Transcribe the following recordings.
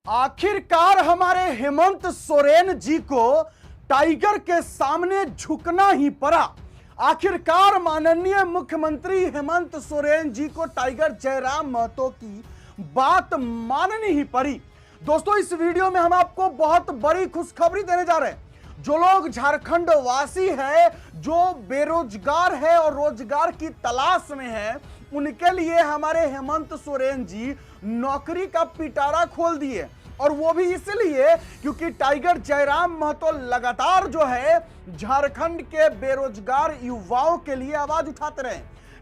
आखिरकार हमारे हेमंत सोरेन जी को टाइगर के सामने झुकना ही पड़ा। आखिरकार माननीय मुख्यमंत्री हेमंत सोरेन जी को टाइगर जयराम महतो की बात माननी ही पड़ी। दोस्तों, इस वीडियो में हम आपको बहुत बड़ी खुशखबरी देने जा रहे हैं। जो लोग झारखंड वासी है, जो बेरोजगार है और रोजगार की तलाश में है, उनके लिए हमारे हेमंत सोरेन जी नौकरी का पिटारा खोल दिए। और वो भी इसलिए क्योंकि टाइगर जयराम महतो लगातार जो है झारखंड के बेरोजगार युवाओं के लिए आवाज उठाते रहे।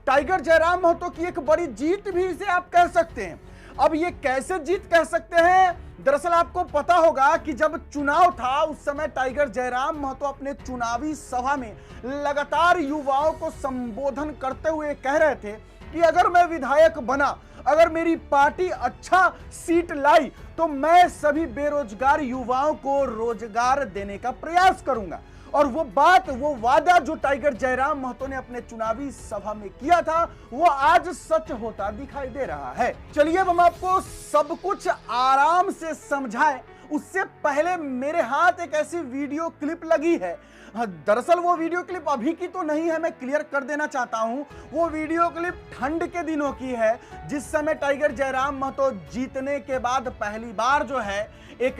टाइगर जयराम महतो की एक बड़ी जीत भी इसे आप कह सकते हैं। अब ये कैसे जीत कह सकते हैं? दरअसल आपको पता होगा कि जब चुनाव था उस समय टाइगर जयराम महतो अपने चुनावी सभा में लगातार युवाओं को संबोधन करते हुए कह रहे थे कि अगर मैं विधायक बना, अगर मेरी पार्टी अच्छा सीट लाई तो मैं सभी बेरोजगार युवाओं को रोजगार देने का प्रयास करूंगा। और वो बात, वो वादा जो टाइगर जयराम महतो ने अपने चुनावी सभा में किया था, वो आज सच होता दिखाई दे रहा है। चलिए अब हम आपको सब कुछ आराम से समझाएं, उससे पहले मेरे हाथ एक ऐसी वीडियो क्लिप लगी है। दरअसल वो वीडियो क्लिप अभी की तो नहीं है, मैं क्लियर कर देना चाहता हूं। वो वीडियो क्लिप ठंड के दिनों की है, जिस समय टाइगर जयराम महतो जीतने के बाद पहली बार जो है एक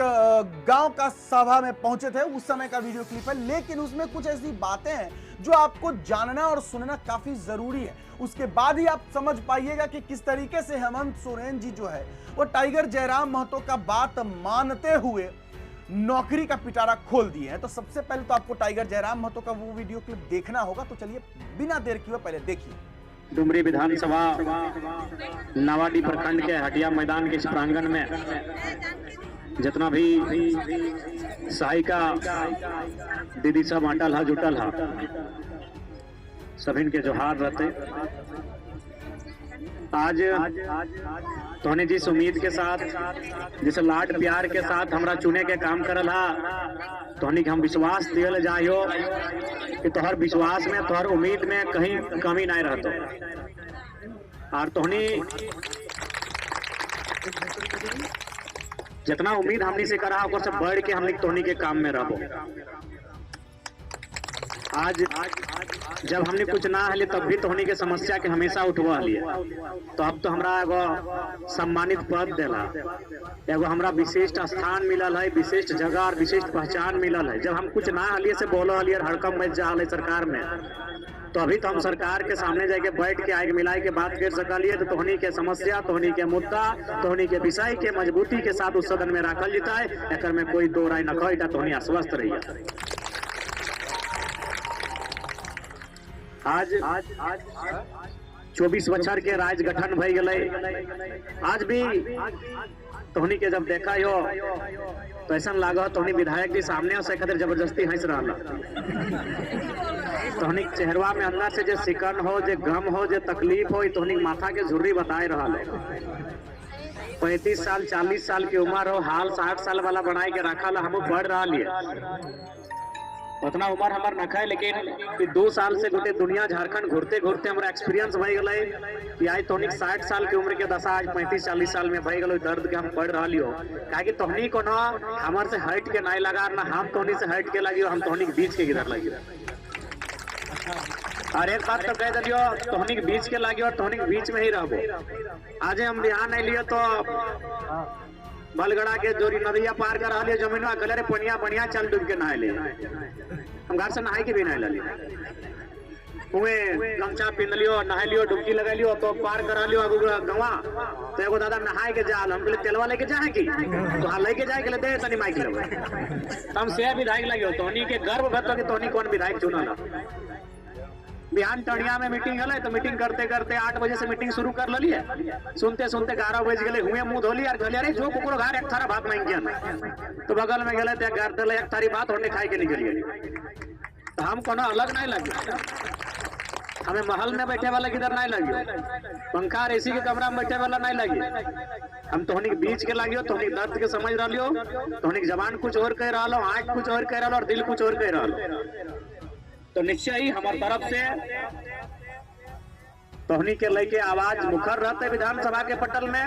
गांव का सभा में पहुंचे थे, उस समय का वीडियो क्लिप है। लेकिन उसमें कुछ ऐसी बातें हैं जो आपको जानना और सुनना काफी जरूरी है। उसके बाद ही आप समझ पाइएगा कि किस तरीके से हेमंत सोरेन जी जो है वो टाइगर जयराम महतो का बात मानते हुए नौकरी का पिटारा खोल दिए हैं। तो सबसे पहले तो आपको टाइगर जयराम महतो का वो वीडियो क्लिप देखना होगा। तो चलिए बिना देर किए पहले देखिए। डुमरी विधानसभा नावाडी प्रखंड के हटिया मैदान के इस प्रांगण में जितना भी सहायिका दीदी सब अटल है, जुटल है, सभी के जोहार रहते। आज तोहनी जिस उम्मीद के साथ, जिस लाड प्यार के साथ हमरा चुने के काम करल हा, तोहनी के हम विश्वास दियल जायो कि तोहर विश्वास में, तोहर उम्मीद में कहीं कमी नहीं रहतो। और तोहनी जितना उम्मीद हमनी से करा ओकर से बढ़ के हमनी तोहनी के काम में रहो। आज जब हमने कुछ ना हले तब भी तोहनी के समस्या के हमेशा उठवा लिए। तो अब तो हमरा एगो सम्मानित पद देला, एगो हमरा विशिष्ट स्थान मिलल है, विशिष्ट जगह और विशिष्ट पहचान मिलल है। जब हम कुछ ना हलिए से बोलो हलिए हड़कम मच जा हले सरकार में, तो अभी तो हम सरकार के सामने जाके बैठ के आगे मिलाई के बात कर सकलिए। तो तोहनी के समस्या, तोहनी के मुद्दा, तोहनी के विषय के मजबूती के साथ उस सदन में रखल जता है। एक में कोई दो राय न कही, तोहनी आश्वस्त रहिए। आज 24 बछर के राज गठन भई गए। आज भी तोहनी के जब देखा हो तो ऐसा लागा तोहनी विधायक जी सामने से खातिर जबरदस्ती हंस रहा। तोहनी चेहरवा में अंदर से जो सिकन हो, जो गम हो, जो तकलीफ हो, तोहनी माथा के झुर्री बताए रहा है। 35 साल 40 साल की उम्र हो, हाल 60 साल वाला बनाए के रखा हम बढ़ रहा है। उतना उम्र हमार न है, लेकिन 2 साल से गोटे दुनिया झारखंड घूरते घूरते हमारा एक्सपीरियंस भई गए कि आज तोहनी 60 साल की उम्र के दशा आज 35-40 साल में भई गए। दर्द के हम पढ़ रहा हो कि तोहनी को ना हमार से हट के नहीं लगा, ना हम तोहनी से हट के लगी, हम तोहनी के बीच के गिरर लगी। और एक बात तो कह दिलियो, तोहनी के बीच के लगी और तोहनी के बीच में ही रहो। आज हम बिहान नहीं लिए तो बलगड़ा के जोरी नदिया पार कर रहा जमीनवा गले पनिया बढ़िया चल डूब के नहा ले। हम घर से नहाई के भी नहा लियो, गमछा पिन लियो, नहा लियो, डुबकी लगा लियो, तो पार करा लियो गवा। तो एगो दादा नहाए के जाल, हम तेलवा लेके जाए की तो हाँ लेके जाए के दे तनी माइक लगे। हम से विधायक लगे तोहनी के गर्व भतो कि तोहनी कौन विधायक चुनल। बिहान टणिया में मीटिंग है तो मीटिंग करते करते 8 बजे से मीटिंग शुरू कर ली है। सुनते सुनते 11 बज गए, हुए मुंह धोली और कहलिए अरे जो कुकुर घर एक थारा भात मांग गया। तो बगल में गए तो घर दिल एक थारी भात होने खाए के निकलिए। तो हम कोनो अलग नहीं लगे, हमें महल में बैठे वाला किधर नहीं लगे, पंखा एसी के कमरा में बैठे वाला नहीं लगे। हम तोहनी के बीच के लगियो, तोहनी दर्द के समझ रहा लियो, तोहनी की जबान कुछ और कह रहा लो, आंख कुछ और कह रहा लो और दिल कुछ और कह रहा लो। तो निश्चय ही हमारी तरफ से तोहनी के लेके आवाज मुखर रहते विधानसभा के पटल में।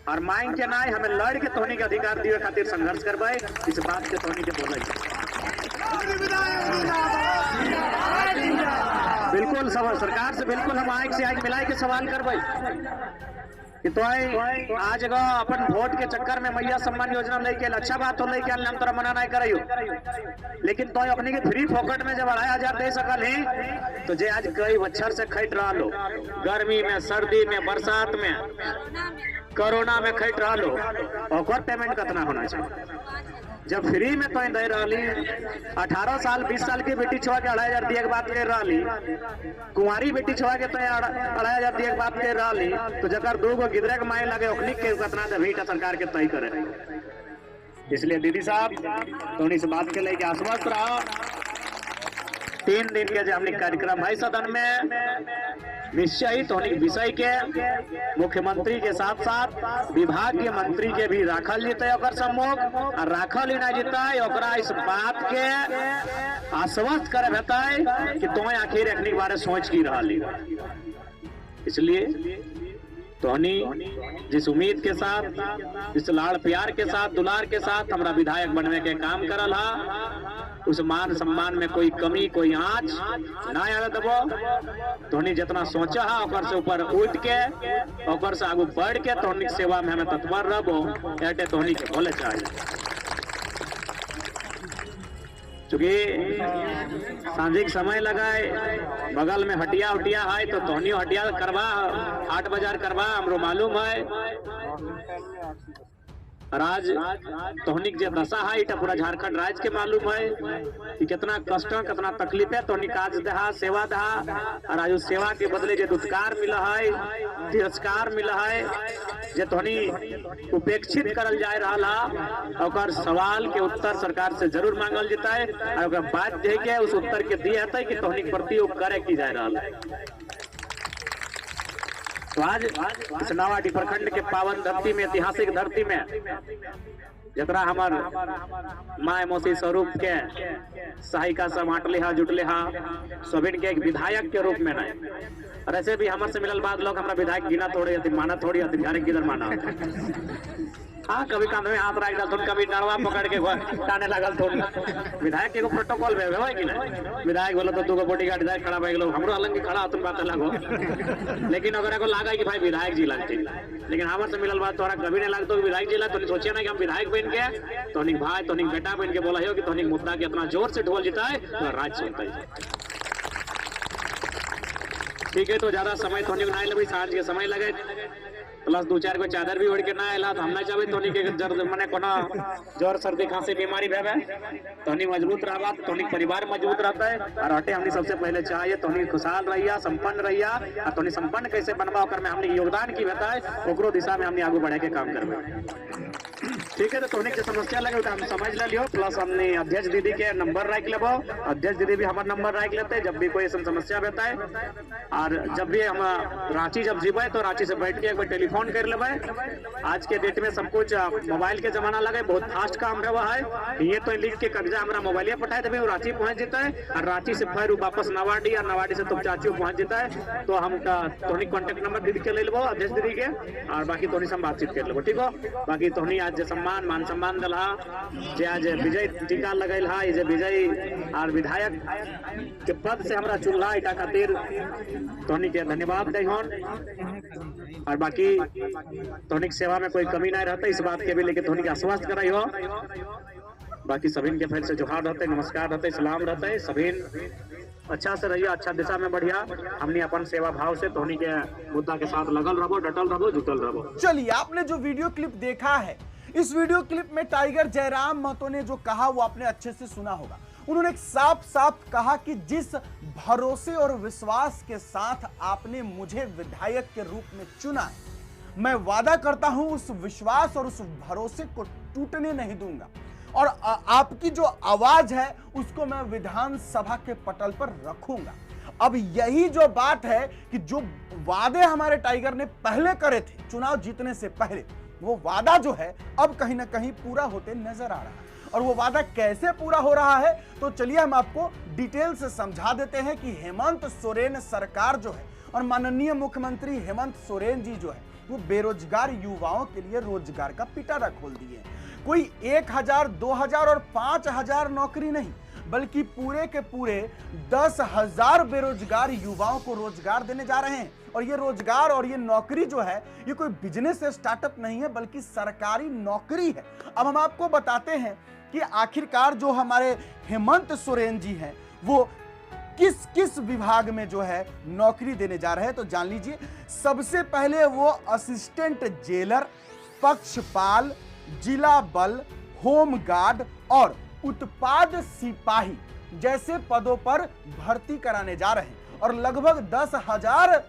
और मांग के ना हमें लड़ के तोहनी के अधिकार दिए खातिर संघर्ष करवाए, इस बात के तोहनी के बोले बिल्कुल सरकार से बिल्कुल हम आग से आग मिलाए के सवाल करवाई कि तो आज अपन वोट के चक्कर में मैया सम्मान योजना लेके अच्छा बात हो लेके हम तोरा मना नहीं कराइयो, लेकिन तो अपनी के फ्री फोकट में जब 2,500 दे सकल ही तो जे आज कई बच्चर से खट रहा लो, गर्मी में, सर्दी में, बरसात में, कोरोना में खट रहा लो, और पेमेंट कितना होना चाहिए? जब फ्री में तो दे रही 18 साल 20 साल की बेटी छुआ के 2,500 दिए के बात कर रही, कुंवारी बेटी छुआ के तो 2,500 दिए के बात कर रही, तो जकर 2 गो गिदरे के माए लगे ओखनी के कितना दे सरकार के तय करे। इसलिए दीदी साहब तो इस बात के लेके आश्वस्त रहा। 3 दिन के जो हमने कार्यक्रम है सदन में निश्चय ही तो विषय के मुख्यमंत्री के साथ साथ विभाग के मंत्री के भी राखल जीते सम्मुख, और राखल ही ना जीते ओकरा इस बात के आश्वस्त करे भेताई कि तुम्हें आखिर एक बारे सोच की रहा। इसलिए तोहनी जिस उम्मीद के साथ, जिस लाड़ प्यार के साथ, दुलार के साथ हमरा विधायक बनने के काम करल हा, उस मान सम्मान में कोई कमी, कोई आंच ना आवे देबो। तोहनी जितना सोचा हा ओकर से ऊपर उठ के, ओकर से आगू बढ़ के तोहनी सेवा में हमें तत्पर रहबो, एटे तोहनी के बोले चाहिए। चूंकि सांझिक समय लगाए, बगल में हटिया उटिया है तो तोहनी हटिया करवा, हाट बाजार करवा, हमरो मालूम है। राज तोहनी के दशा है इटा पूरा झारखंड राज्य के मालूम है कि कितना कष्ट, कितना तकलीफ है। तोहनी काज दहा, सेवा दहा, और आज उस सेवा के बदले जो दुत्कार मिला है, तिरस्कार मिला है, जो तोहनी उपेक्षित करल जा रहा है, सवाल के उत्तर सरकार से जरूर मांगल जाता है, और बात दे के उस उत्तर के दिए है कि तोहनी के प्रति करे की जा रहा है। तो आज इस नावाडी प्रखंड के पावन धरती में, ऐतिहासिक धरती में, जरा हमार माय मौसी स्वरूप के सहायिका सब आटले हा, जुटले हा, सबिन के एक विधायक के रूप में नहीं। और ऐसे भी हमारे से मिलल बाद लोग हमारा विधायक गिना थोड़े माना थोड़ी अधिकारी किधर माना। हाँ, कभी कांधे में हाथ रख डाल, कभी डरवा पकड़ के टाने लगल तो विधायक के प्रोटोकॉल में है कि नहीं? विधायक बोला तो 2 गो बॉडीगार्ड विधायक खड़ा भाई लोग हमरो अलग खड़ा तुम बात लगो, लेकिन अगर एगो लागा कि भाई विधायक जी लगते, लेकिन हमारे से मिलल बात तोरा कभी नहीं लगता विधायक जी लग, तो सोचिए ना कि हम विधायक बन के तोहनी भाई तोहनी बेटा बन के बोला हो कि तोहनी मुद्दा के इतना जोर से ढोल जीता है तो राज्य सुनता है। ठीक है, तो ज्यादा समय तोहनी को ना लगे, सांझ के समय लगे, प्लस 2-4 को चादर भी ओढ़ के ना आला तो हम ना चाहे तोहनी के मने कोना जोर सर्दी खांसी बीमारी भेवे, तोहनी मजबूत रहबा, तोहनी परिवार मजबूत रहता है। और हटे हमनी सबसे पहले चाहिए तोहनी खुशहाल रहिया, संपन्न रहिया, और तोहनी संपन्न कैसे बनबा ओकर में हमनी योगदान की बताए, ओकरो दिशा में हमनी आगू बढ़े के काम करबे। ठीक है, तो तोहनी के समस्या लगे तो हम समझ लियो, प्लस हमने अध्यक्ष दीदी के नंबर रख लेबो, अध्यक्ष दीदी भी हमारा नंबर रख लेते, जब भी कोई ऐसा समस्या बताए। और जब भी हम रांची जब जीवे तो रांची से बैठ के एक बार टेलीफोन कर लेबे। आज के डेट में सब कुछ मोबाइल के जमाना लगे, बहुत फास्ट काम है, ये तो लिख के कागजा हमारा मोबाइल पठाए देवे, रांची पहुंच जाता है, और रांची से फिर वापस नवाडी, और नवाडी से तुम चाची पहुंच जाता है। तो हम तोहनी कॉन्टेक्ट नंबर दीदी के ले लेबो, अध्यक्ष दीदी के, और बाकी तोहनी से हम बातचीत कर लेबो। ठीक हो, बाकी तोहनी आज सम्मान मान सम्मान दल जे आज विजय टीका लगल हा, जे विजय और विधायक के पद से हमारा चुनला इटा खातिर तोहनी के धन्यवाद दे। और बाकी तोहनी सेवा में कोई कमी नहीं रहता, इस बात के भी लेके तोहनी के आश्वस्त कराई हो। बाकी सभी के फिर से जोहार रहते, नमस्कार रहते, सलाम रहते, सभी अच्छा से रहिए, अच्छा दिशा में बढ़िया। हमने अपन सेवा भाव से तोहनी के मुद्दा के साथ लगल रहो, डटल रहो, जुटल रहो। चलिए, आपने जो वीडियो क्लिप देखा है, इस वीडियो क्लिप में टाइगर जयराम महतो ने जो कहा वो आपने अच्छे से सुना होगा। उन्होंने साफ साफ कहा कि जिस भरोसे और विश्वास के साथ आपने मुझे विधायक के रूप में चुना है, मैं वादा करता हूं उस विश्वास और उस भरोसे को टूटने नहीं दूंगा, और आपकी जो आवाज है उसको मैं विधानसभा के पटल पर रखूंगा। अब यही जो बात है कि जो वादे हमारे टाइगर ने पहले करे थे चुनाव जीतने से पहले, वो वादा जो है अब कहीं ना कहीं पूरा होते नजर आ रहा है। और वो वादा कैसे पूरा हो रहा है, तो चलिए हम आपको डिटेल से समझा देते हैं कि हेमंत सोरेन सरकार जो है और माननीय मुख्यमंत्री हेमंत सोरेन जी जो है वो बेरोजगार युवाओं के लिए रोजगार का पिटारा खोल दिए। कोई 1000, 2000 और 5000 नौकरी नहीं, बल्कि पूरे के पूरे 10,000 बेरोजगार युवाओं को रोजगार देने जा रहे हैं। और ये रोजगार और ये नौकरी जो है, ये कोई बिजनेस स्टार्टअप नहीं है, बल्कि सरकारी नौकरी है। अब हम आपको बताते हैं कि आखिरकार जो हमारे हेमंत सोरेन जी हैं, वो किस किस विभाग में जो है नौकरी देने जा रहे हैं, तो जान लीजिए। सबसे पहले वो असिस्टेंट जेलर, पक्षपाल, जिला बल, होमगार्ड और उत्पाद सिपाही जैसे पदों पर भर्ती कराने जा रहे हैं और लगभग 10,000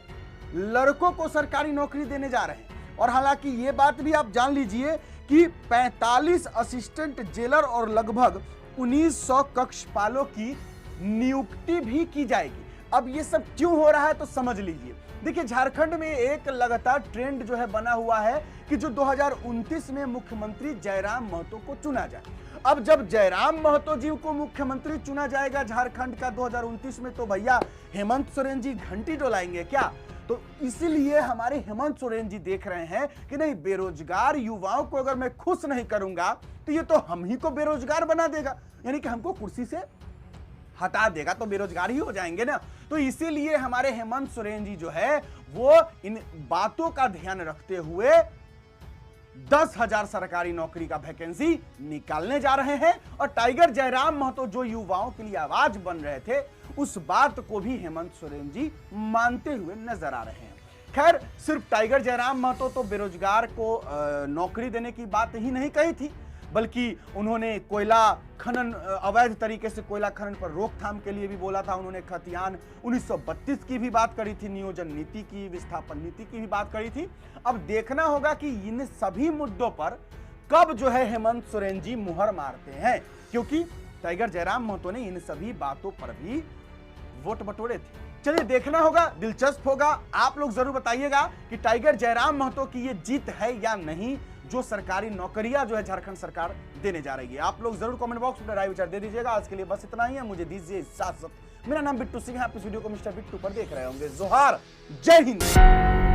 लड़कों को सरकारी नौकरी देने जा रहे हैं। और हालांकि ये बात भी आप जान लीजिए कि 45 असिस्टेंट जेलर और लगभग 1900 कक्षपालों की नियुक्ति भी की जाएगी। अब ये सब क्यों हो रहा है तो समझ लीजिए। देखिए, झारखंड में एक लगातार ट्रेंड जो है बना हुआ है कि जो 2029 में मुख्यमंत्री जयराम महतो को चुना जाए। अब जब जयराम महतो जी को मुख्यमंत्री चुना जाएगा झारखंड का 2029 में, तो भैया हेमंत सोरेन जी घंटी डोलाएंगे क्या? तो इसीलिए हमारे हेमंत सोरेन जी देख रहे हैं कि नहीं, बेरोजगार युवाओं को अगर मैं खुश नहीं करूंगा तो ये तो हम ही को बेरोजगार बना देगा, यानी कि हमको कुर्सी से हटा देगा, तो बेरोजगार ही हो जाएंगे ना। तो इसीलिए हमारे हेमंत सोरेन जी जो है वो इन बातों का ध्यान रखते हुए 10,000 सरकारी नौकरी का वैकेंसी निकालने जा रहे हैं। और टाइगर जयराम महतो जो युवाओं के लिए आवाज बन रहे थे, उस बात को भी हेमंत सोरेन जी मानते हुए नजर आ रहे हैं। खैर, सिर्फ टाइगर जयराम महतो तो बेरोजगार को नौकरी देने की बात ही नहीं कही थी, बल्कि उन्होंने कोयला खनन, अवैध तरीके से कोयला खनन पर रोकथाम के लिए भी बोला था। उन्होंने खतियान 1932 की भी बात करी थी, नियोजन नीति की, विस्थापन नीति की भी बात करी थी। अब देखना होगा कि इन सभी मुद्दों पर कब जो है हेमंत सोरेन जी मुहर मारते हैं, क्योंकि टाइगर जयराम महतो ने इन सभी बातों पर भी वोट बटोरे थे। चलिए, देखना होगा, दिलचस्प होगा। आप लोग जरूर बताइएगा कि टाइगर जयराम महतो की ये जीत है या नहीं, जो सरकारी नौकरियां जो है झारखंड सरकार देने जा रही है। आप लोग जरूर कमेंट बॉक्स में राय विचार दे दीजिएगा। आज के लिए बस इतना ही है, मुझे दीजिए इजाजत। मेरा नाम बिट्टू सिंह है, आप इस वीडियो को मिस्टर बिट्टू पर देख रहे होंगे। जोहार, जय हिंद।